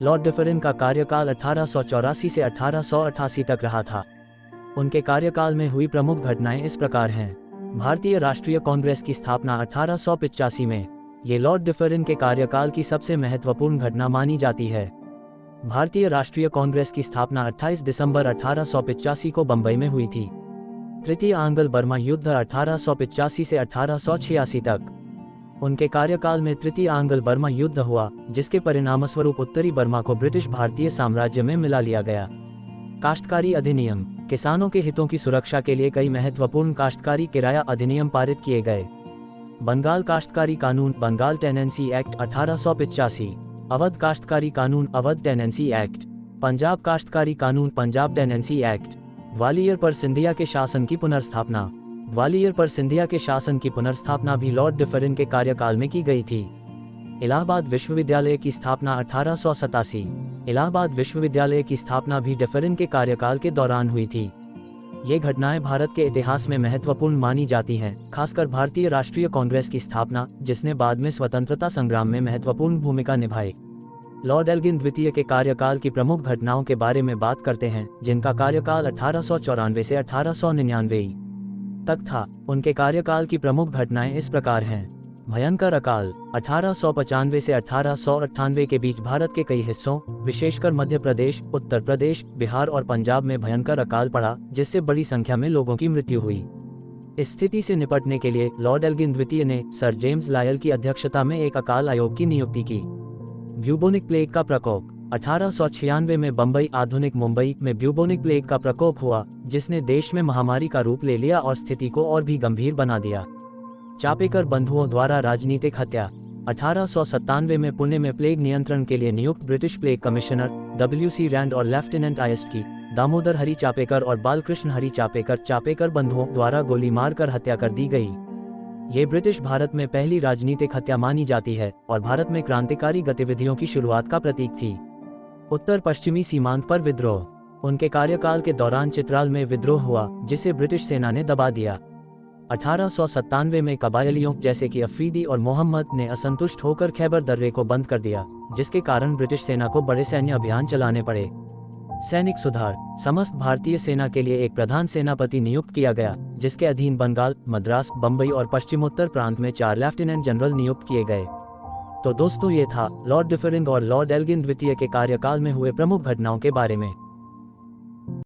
Lord Dufferin का कार्यकाल 1884 से 1888 तक रहा था। उनके कार्यकाल में हुई प्रमुख घटनाएं इस प्रकार हैं। भारतीय राष्ट्रीय कांग्रेस की स्थापना 1885 में, ये लॉर्ड डिफरिन के कार्यकाल की सबसे महत्वपूर्ण घटना मानी जाती है। भारतीय राष्ट्रीय कांग्रेस की स्थापना 28 दिसंबर 1885 को बंबई में हुई थी। तृतीय आंग्ल बर्मा युद्ध 1885 से 1886 तक। उनके कार्यकाल में तृतीय आंग्ल बर्मा युद्ध हुआ, जिसके परिणामस्वरूप उत्तरी बर्मा को ब्रिटिश भारतीय साम्राज्य में मिला लिया गया। काश्तकारी अधिनियम, किसानों के हितों की सुरक्षा के लिए कई महत्वपूर्ण काश्तकारी किराया अधिनियम पारित किए गए। बंगाल काश्तकारी कानून, बंगाल टेनेंसी एक्ट 1885, अवध काश्तकारी कानून, अवध टेनेंसी एक्ट, पंजाब काश्तकारी कानून, पंजाब टेनेंसी एक्ट, ग्वालियर पर सिंधिया के शासन की पुनर्स्थापना। ग्वालियर पर सिंधिया के शासन की पुनर्स्थापना भी लॉर्ड डिफरिन के कार्यकाल में की गई थी। इलाहाबाद विश्वविद्यालय की स्थापना 1887। इलाहाबाद विश्वविद्यालय की स्थापना भी डिफरिन के कार्यकाल के दौरान हुई थी। ये घटनाएं भारत के इतिहास में महत्वपूर्ण मानी जाती हैं, खासकर भारतीय राष्ट्रीय कांग्रेस की स्थापना, जिसने बाद में स्वतंत्रता संग्राम में महत्वपूर्ण भूमिका निभाई। लॉर्ड एल्गिन द्वितीय के कार्यकाल की प्रमुख घटनाओं के बारे में बात करते हैं, जिनका कार्यकाल 1894 से 1899 तक था। उनके कार्यकाल की प्रमुख घटनाएं इस प्रकार हैं। भयंकर अकाल, 1895 से 1898 के बीच भारत के कई हिस्सों, विशेषकर मध्य प्रदेश, उत्तर प्रदेश, बिहार और पंजाब में भयंकर अकाल पड़ा, जिससे बड़ी संख्या में लोगों की मृत्यु हुई। इस स्थिति से निपटने के लिए लॉर्ड एल्गिन द्वितीय ने सर जेम्स लायल की अध्यक्षता में एक अकाल आयोग की नियुक्ति की। ब्यूबोनिक प्लेग का प्रकोप, 1896 में बंबई, आधुनिक मुंबई में ब्यूबोनिक प्लेग का प्रकोप हुआ, जिसने देश में महामारी का रूप ले लिया और स्थिति को और भी गंभीर बना दिया। चापेकर बंधुओं द्वारा राजनीतिक हत्या, 1897 में पुणे में प्लेग नियंत्रण के लिए नियुक्त British plague commissioner W.C. Rand और लेफ्टिनेंट ISP दामोदर हरि चापेकर और बालकृष्ण हरि चापेकर, चापेकर बंधुओं द्वारा गोली मारकर हत्या कर दी गई। ये ब्रिटिश भारत में पहली राजनीतिक हत्या मानी जाती है और भारत में क्रांतिकारी गतिविधियों की शुरुआत का प्रतीक थी। उत्तर पश्चिमी सीमांत पर विद्रोह, उनके कार्यकाल के दौरान चित्राल में विद्रोह हुआ, जिसे ब्रिटिश सेना ने दबा दिया। 1897 में कबायलियों जैसे कि अफरीदी और मोहम्मद ने असंतुष्ट होकर खैबर दर्रे को बंद कर दिया, जिसके कारण ब्रिटिश सेना को बड़े सैन्य अभियान चलाने पड़े। सैनिक सुधार, समस्त भारतीय सेना के लिए एक प्रधान सेनापति नियुक्त किया गया, जिसके अधीन बंगाल, मद्रास, बंबई और पश्चिमोत्तर प्रांत में 4 लेफ्टिनेंट जनरल नियुक्त किए गए। तो दोस्तों, ये था लॉर्ड डिफरिन और लॉर्ड एल्गिन द्वितीय के कार्यकाल में हुए प्रमुख घटनाओं के बारे में।